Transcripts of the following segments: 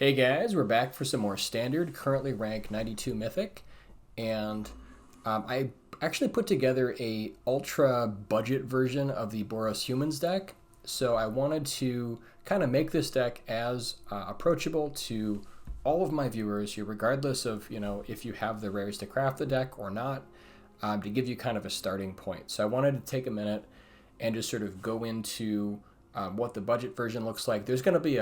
Hey guys, we're back for some more Standard, currently ranked 92 Mythic, and I actually put together a ultra budget version of the Boros Humans deck. So I wanted to kind of make this deck as approachable to all of my viewers here, regardless of if you have the rares to craft the deck or not, to give you kind of a starting point. So I wanted to take a minute and just sort of go into what the budget version looks like. There's going to be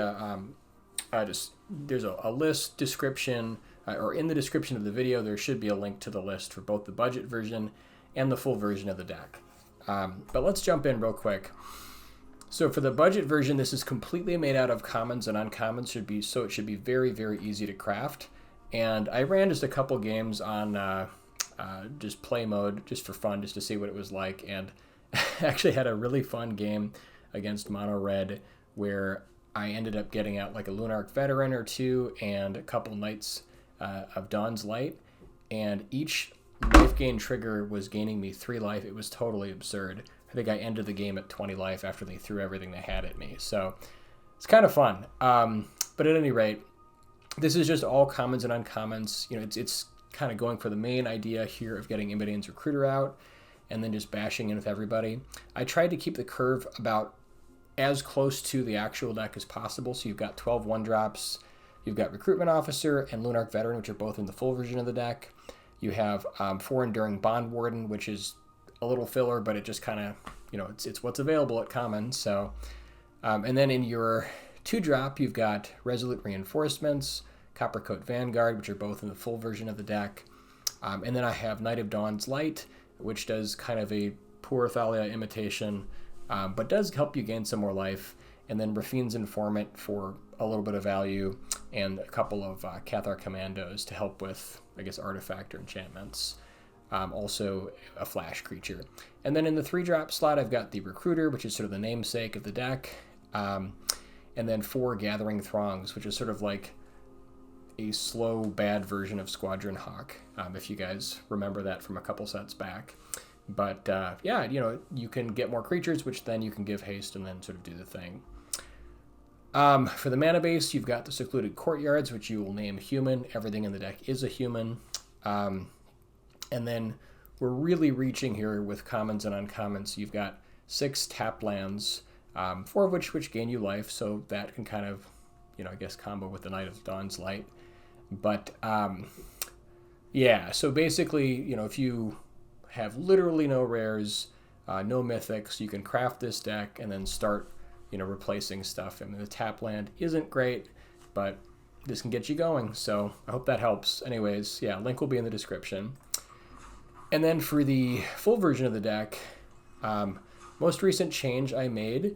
there's a list description, or in the description of the video, there should be a link to the list for both the budget version and the full version of the deck. But let's jump in real quick. So for the budget version, this is completely made out of commons and uncommons, so it should be very, very easy to craft. And I ran just a couple games on just play mode, just for fun, just to see what it was like. And actually had a really fun game against Mono Red where I ended up getting out like a Lunarch Veteran or two and a couple Knights of Dawn's Light, and each life gain trigger was gaining me 3 life. It was totally absurd. I think I ended the game at 20 life after they threw everything they had at me. So it's kind of fun. But at any rate, this is just all commons and uncommons. It's kind of going for the main idea here of getting Imbidane's Recruiter out and then just bashing in with everybody. I tried to keep the curve about as close to the actual deck as possible. So you've got 12 1-drops, you've got Recruitment Officer and Lunarch Veteran, which are both in the full version of the deck. You have 4 Enduring Bond Warden, which is a little filler, but it just kind of, it's what's available at common. So, and then in your 2-drop, you've got Resolute Reinforcements, Coppercoat Vanguard, which are both in the full version of the deck. And then I have Knight of Dawn's Light, which does kind of a poor Thalia imitation, but does help you gain some more life. And then Rafine's Informant for a little bit of value, and a couple of Cathar Commandos to help with, I guess, artifact or enchantments. Also a flash creature. And then in the 3-drop slot, I've got the Recruiter, which is sort of the namesake of the deck. And then 4 Gathering Throngs, which is sort of like a slow, bad version of Squadron Hawk, if you guys remember that from a couple sets back. But yeah, you can get more creatures, which then you can give haste and then sort of do the thing. For the mana base, you've got the Secluded Courtyards, which you will name human. Everything in the deck is a human. And then we're really reaching here with commons and uncommons. So you've got 6 tap lands, 4 of which gain you life, so that can kind of, I guess, combo with the Knight of Dawn's Light. But yeah, so basically, if you have literally no rares, no mythics, you can craft this deck and then start, replacing stuff. I mean, the tap land isn't great, but this can get you going. So I hope that helps. Anyways, yeah, link will be in the description. And then for the full version of the deck, most recent change I made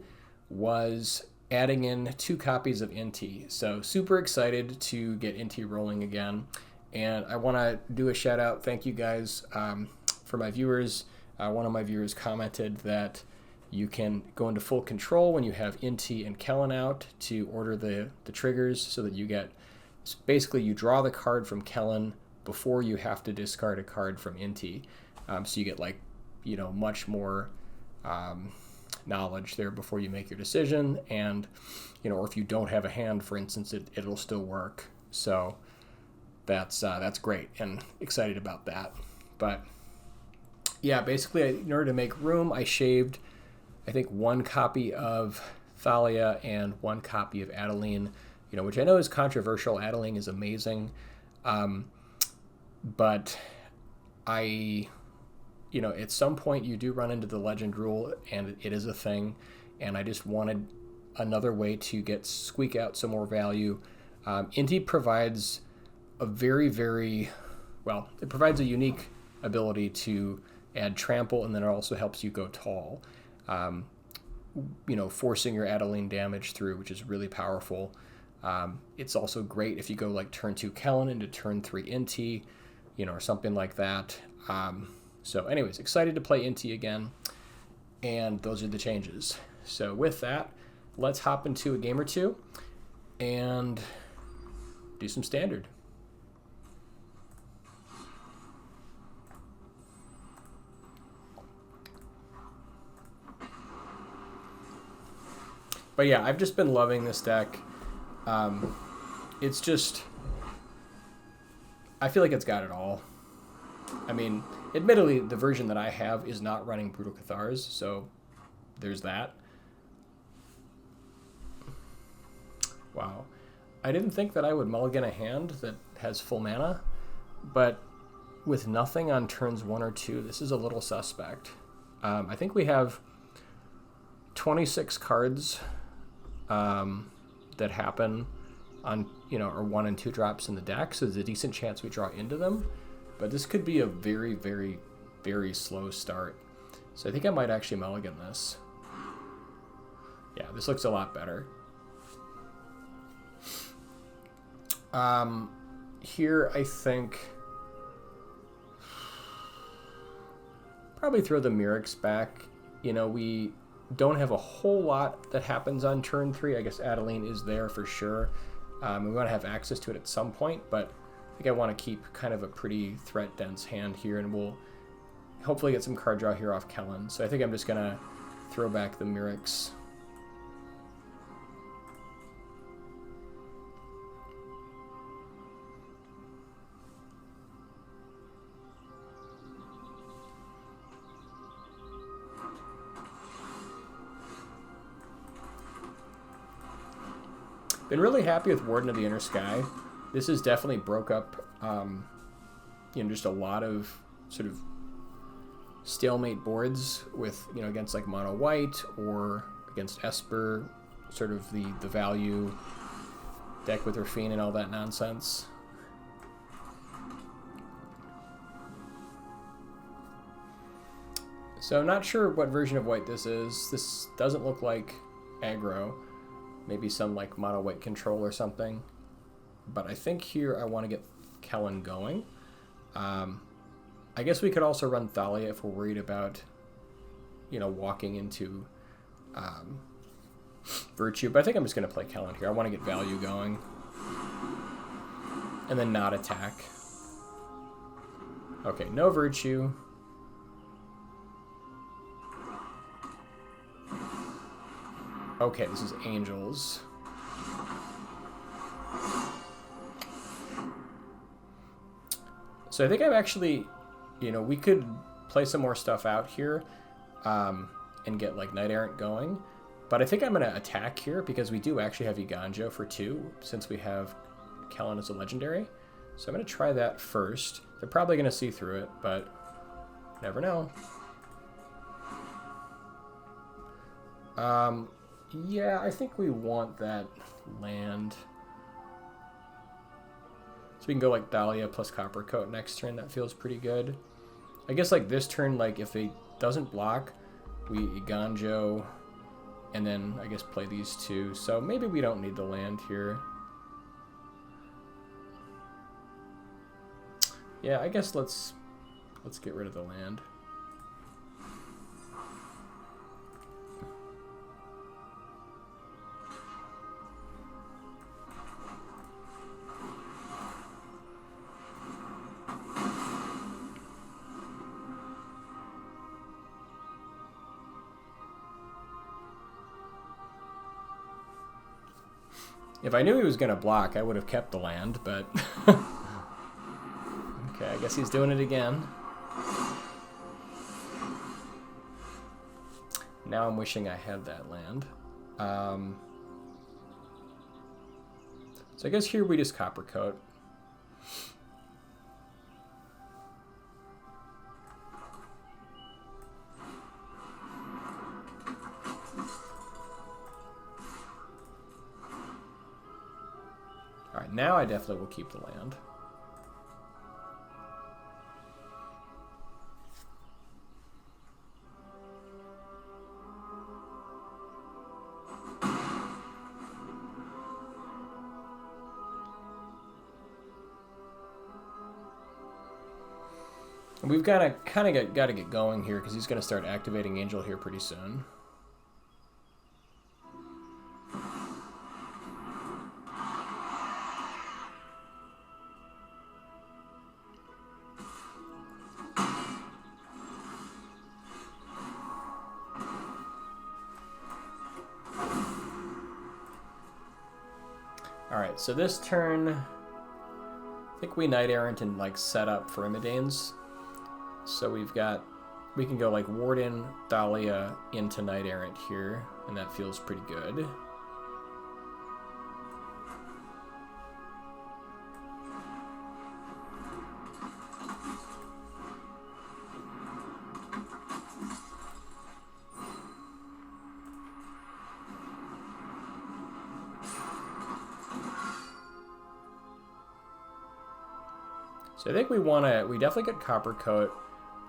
was adding in 2 copies of NT. So super excited to get NT rolling again. And I want to do a shout out. Thank you guys for my viewers. One of my viewers commented that you can go into full control when you have NT and Kellen out to order the triggers, so that you get, basically you draw the card from Kellen before you have to discard a card from NT. So you get much more knowledge there before you make your decision. And, or if you don't have a hand, for instance, it'll still work. So that's great, and excited about that. But yeah, basically, in order to make room, I shaved, I think, 1 copy of Thalia and 1 copy of Adeline, which I know is controversial. Adeline is amazing. But at some point you do run into the legend rule, and it is a thing. And I just wanted another way to squeak out some more value. Inti provides a very, very, it provides a unique ability to add trample, and then it also helps you go tall, forcing your Adeline damage through, which is really powerful. It's also great if you go like turn 2 Kellen into turn 3 NT, or something like that. So anyways, excited to play NT again, and those are the changes. So with that, let's hop into a game or two and do some Standard. But yeah, I've just been loving this deck. it's just, I feel like it's got it all. I mean, admittedly, the version that I have is not running Brutal Cathars, so there's that. Wow. I didn't think that I would mulligan a hand that has full mana, but with nothing on turns 1 or 2, this is a little suspect. I think we have 26 cards that happen on, or 1 and 2 drops in the deck, so there's a decent chance we draw into them. But this could be a very, very, very slow start. So I think I might actually mulligan this. Yeah, this looks a lot better. Here I think probably throw the Myrics back. We don't have a whole lot that happens on turn 3. I guess Adeline is there for sure. We want to have access to it at some point, but I think I want to keep kind of a pretty threat-dense hand here, and we'll hopefully get some card draw here off Kellen. So I think I'm just going to throw back the Myrics. Been really happy with Warden of the Inner Sky. This has definitely broke up, just a lot of sort of stalemate boards with, against like mono white or against Esper, sort of the value deck with Rafine and all that nonsense. So I'm not sure what version of white this is. This doesn't look like aggro. Maybe some like mono white control or something. But I think here I want to get Kellen going. I guess we could also run Thalia if we're worried about, walking into Virtue. But I think I'm just going to play Kellen here. I want to get value going. And then not attack. Okay, no Virtue. Okay, this is Angels. So I think I've actually, we could play some more stuff out here and get like Knight Errant going. But I think I'm going to attack here because we do actually have Iganjo for 2 since we have Kellen as a legendary. So I'm going to try that first. They're probably going to see through it, but never know. Yeah, I think we want that land. So we can go like Dahlia plus Coppercoat next turn. That feels pretty good. I guess like this turn, like if it doesn't block, we Iganjo and then I guess play these 2. So maybe we don't need the land here. Yeah, I guess let's get rid of the land. If I knew he was going to block, I would have kept the land, but... Okay, I guess he's doing it again. Now I'm wishing I had that land. So I guess here we just Coppercoat. Alright, now I definitely will keep the land. We've got to kind of got to get going here because he's going to start activating Angel here pretty soon. All right, Alright, so this turn, I think we Knight Errant and like set up for Imidanes. So we can go like Warden, Thalia into Knight Errant here, and that feels pretty good. So I think we definitely get Copper Coat,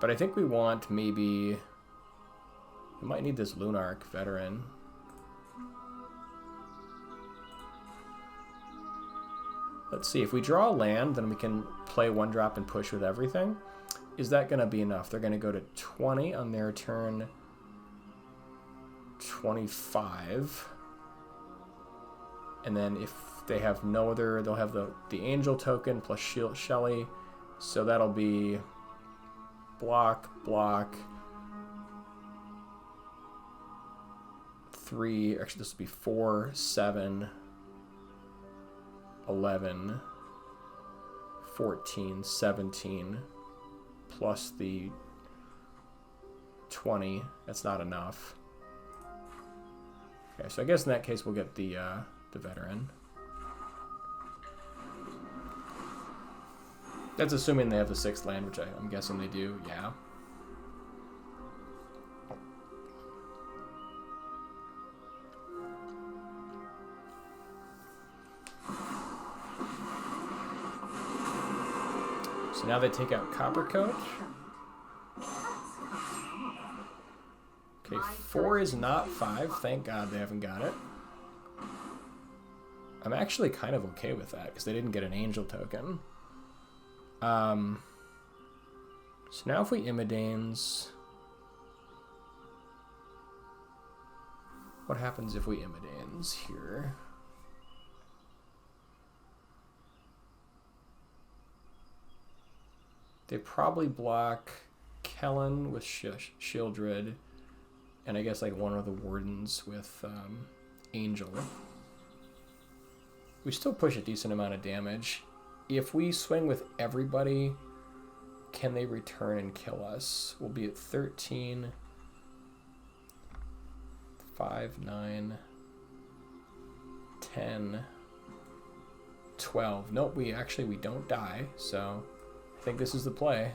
but I think we want maybe, we might need this Lunarch Veteran. Let's see, if we draw a land, then we can play 1-drop and push with everything. Is that going to be enough? They're going to go to 20 on their turn 25. And then if they have no other, they'll have the Angel token plus Shelly. So that'll be block, 3, actually this will be 4, 7, 11, 14, 17, plus the 20. That's not enough. Okay, so I guess in that case we'll get the Veteran. That's assuming they have the 6th land, which I'm guessing they do, yeah. So now they take out Copper Coat. Okay, 4 is not 5. Thank God they haven't got it. I'm actually kind of okay with that, because they didn't get an Angel token. So now if we Imidanes, what happens if we Imidanes here? They probably block Kellen with Shieldred, and I guess like one of the Wardens with Angel. We still push a decent amount of damage. If we swing with everybody, can they return and kill us? We'll be at 13, 5, 9, 10, 12. Nope, we don't die, so I think this is the play.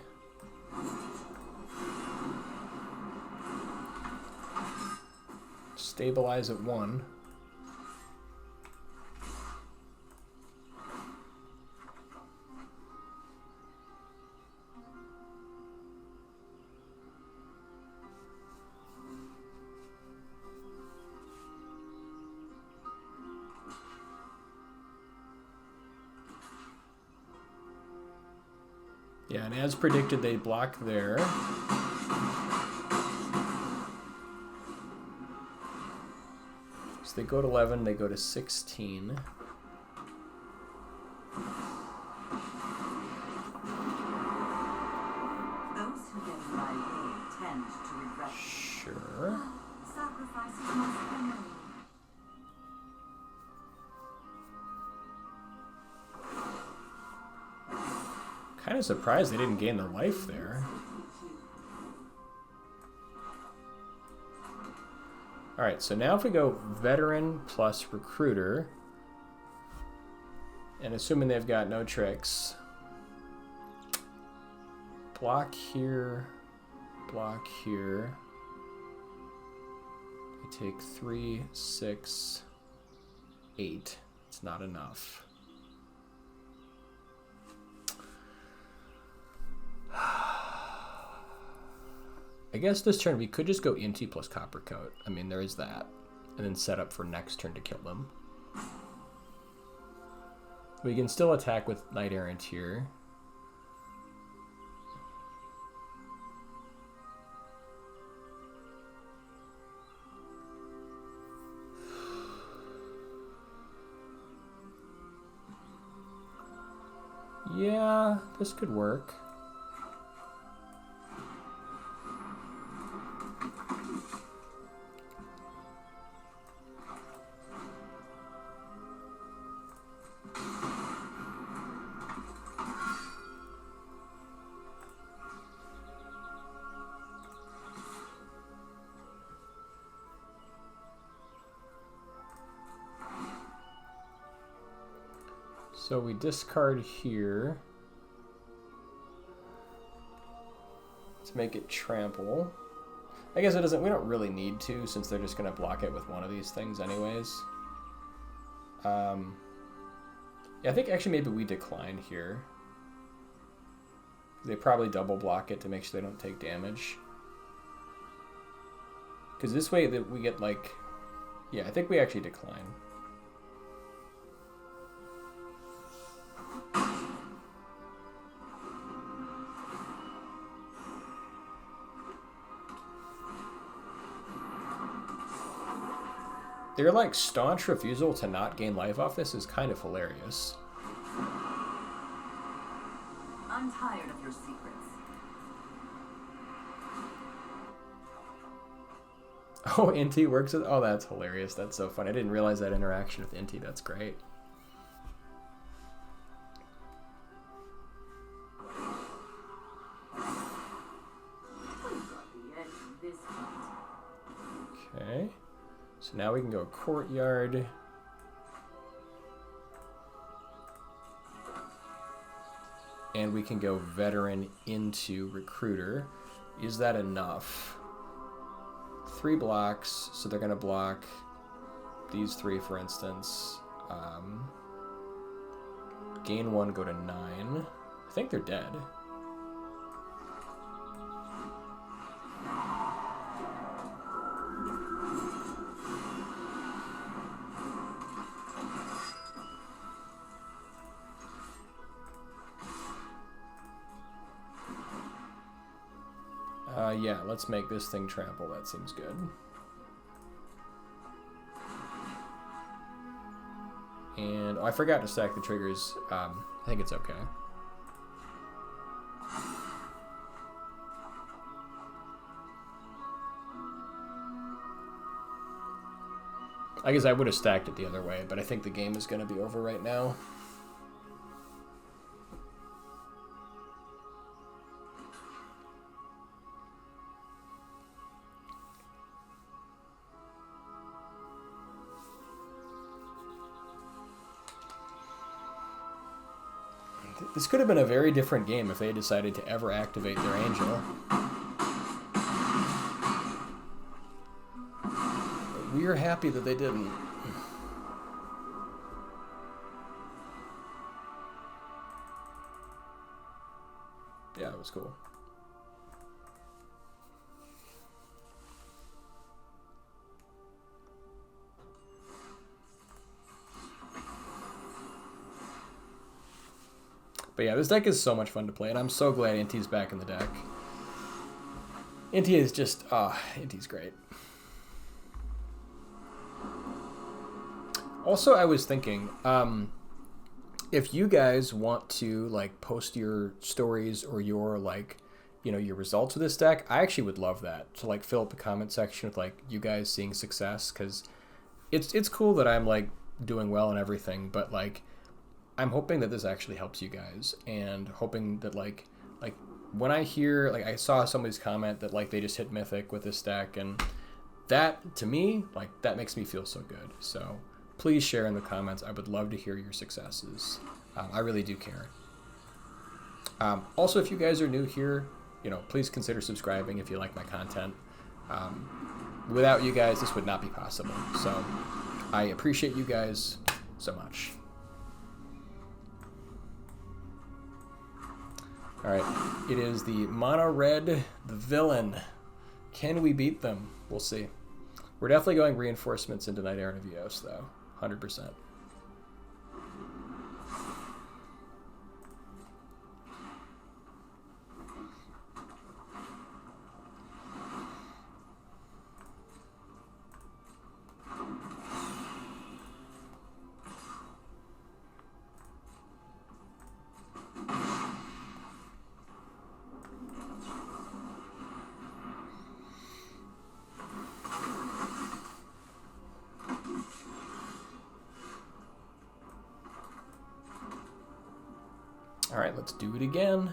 Stabilize at 1. Yeah, and as predicted, they block there. So they go to 11, they go to 16. Those who get by day tend to regret. Sure. Sacrifices must be made. Kind of surprised they didn't gain their life there. Alright, so now if we go Veteran plus Recruiter, and assuming they've got no tricks, block here, block here. I take 3, 6, 8. It's not enough. I guess this turn we could just go Inti plus Copper Coat. I mean, there is that. And then set up for next turn to kill them. We can still attack with Knight Errant here. Yeah, this could work. So we discard here to make it trample. I guess it doesn't. We don't really need to, since they're just going to block it with one of these things anyways. Yeah, I think actually maybe we decline here. They probably double block it to make sure they don't take damage. Because this way that we get like, yeah, I think we actually decline. Their like staunch refusal to not gain life off this is kind of hilarious. I'm tired of your secrets. Oh, Inti works with... Oh, that's hilarious. That's so fun. I didn't realize that interaction with Inti. That's great. Okay. So now we can go Courtyard. And we can go Veteran into Recruiter. Is that enough? 3 blocks, so they're going to block these 3, for instance. Gain 1, go to 9. I think they're dead. Yeah, let's make this thing trample. That seems good. And oh, I forgot to stack the triggers. I think it's okay. I guess I would have stacked it the other way, but I think the game is going to be over right now. This could have been a very different game if they decided to ever activate their angel. But we are happy that they didn't. Yeah, it was cool. But yeah, this deck is so much fun to play, and I'm so glad Inti's back in the deck. Inti is just, Inti's great. Also, I was thinking, if you guys want to, like, post your stories or your, like, you know, your results with this deck, I actually would love that. To, like, fill up the comment section with, like, you guys seeing success, because it's cool that I'm, like, doing well and everything, but, like, I'm hoping that this actually helps you guys, and hoping that like when I hear, like, I saw somebody's comment that like they just hit Mythic with this deck, and that to me, like, that makes me feel so good. So please share in the comments. I would love to hear your successes. I really do care. Also, if you guys are new here, you know, please consider subscribing if you like my content. Without you guys, this would not be possible. So I appreciate you guys so much. Alright, it is the mono red, the villain. Can we beat them? We'll see. We're definitely going reinforcements into Knight Errant of Eos, though. 100%. All right, let's do it again.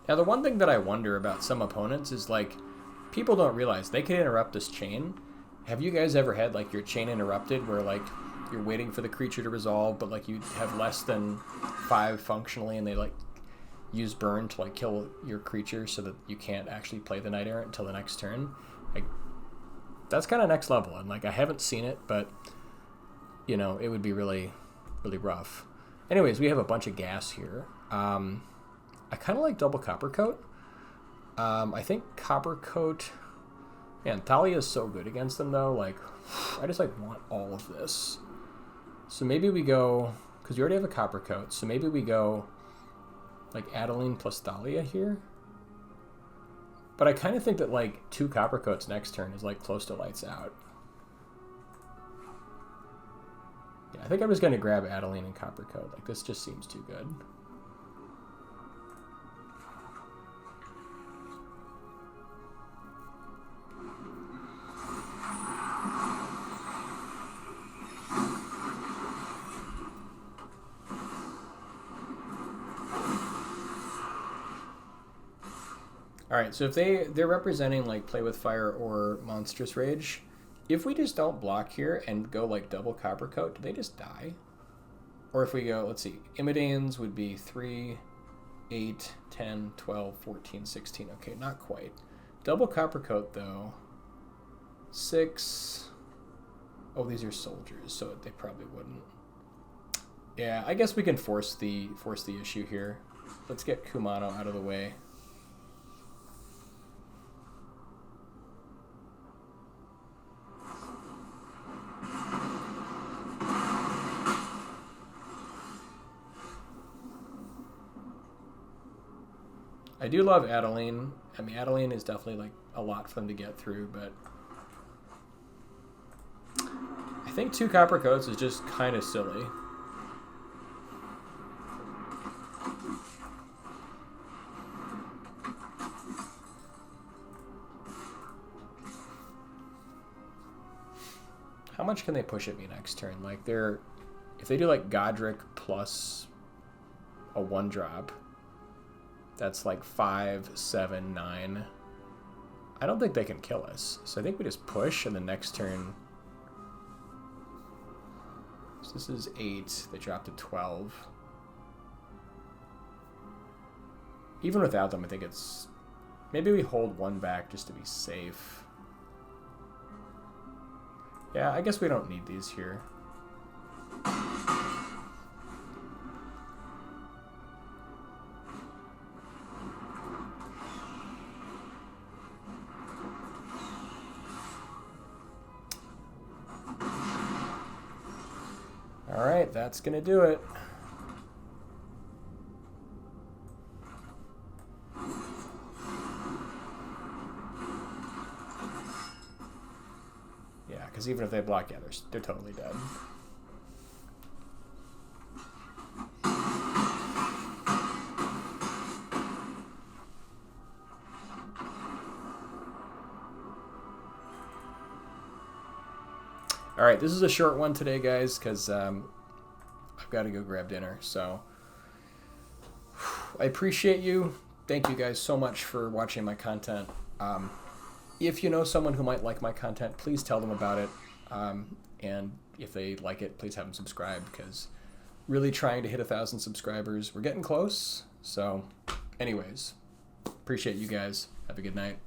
Now, the one thing that I wonder about some opponents is, like, people don't realize they can interrupt this chain. Have you guys ever had like your chain interrupted where like you're waiting for the creature to resolve, but like you have less than 5 functionally, and they like use burn to like kill your creature so that you can't actually play the Knight Errant until the next turn? Like, that's kind of next level, and like I haven't seen it, but you know, it would be really, really rough. Anyways, we have a bunch of gas here. I kind of like double Copper Coat. I think Copper Coat, man, Thalia is so good against them though. Like, I just like want all of this. So maybe we go, because you already have a Copper Coat, so maybe we go like Adeline plus Thalia here. But I kind of think that like 2 Copper Coats next turn is like close to lights out. Yeah, I think I'm just going to grab Adeline and Copper Coat. Like, this just seems too good. Alright, so if they're representing like Play with Fire or Monstrous Rage, if we just don't block here and go like double Copper Coat, do they just die? Or if we go, let's see, Imidanes would be 3, 8, 10, 12, 14, 16. Okay, not quite. Double Copper Coat though. 6. Oh, these are soldiers, so they probably wouldn't. Yeah, I guess we can force the issue here. Let's get Kumano out of the way. I do love Adeline. I mean, Adeline is definitely like a lot for them to get through, but I think 2 Copper Coats is just kind of silly. How much can they push at me next turn? Like, if they do like Godric plus a 1-drop, that's like 5, 7, 9. I don't think they can kill us. So I think we just push, and the next turn... So this is 8. They dropped to 12. Even without them, I think it's... Maybe we hold 1 back just to be safe. Yeah, I guess we don't need these here. All right, that's gonna do it. Yeah, because even if they block, yeah, they're totally dead. All right, this is a short one today, guys, because I've got to go grab dinner. So I appreciate you. Thank you guys so much for watching my content. If you know someone who might like my content, please tell them about it. And if they like it, please have them subscribe, because really trying to hit 1,000 subscribers. We're getting close. So anyways, appreciate you guys. Have a good night.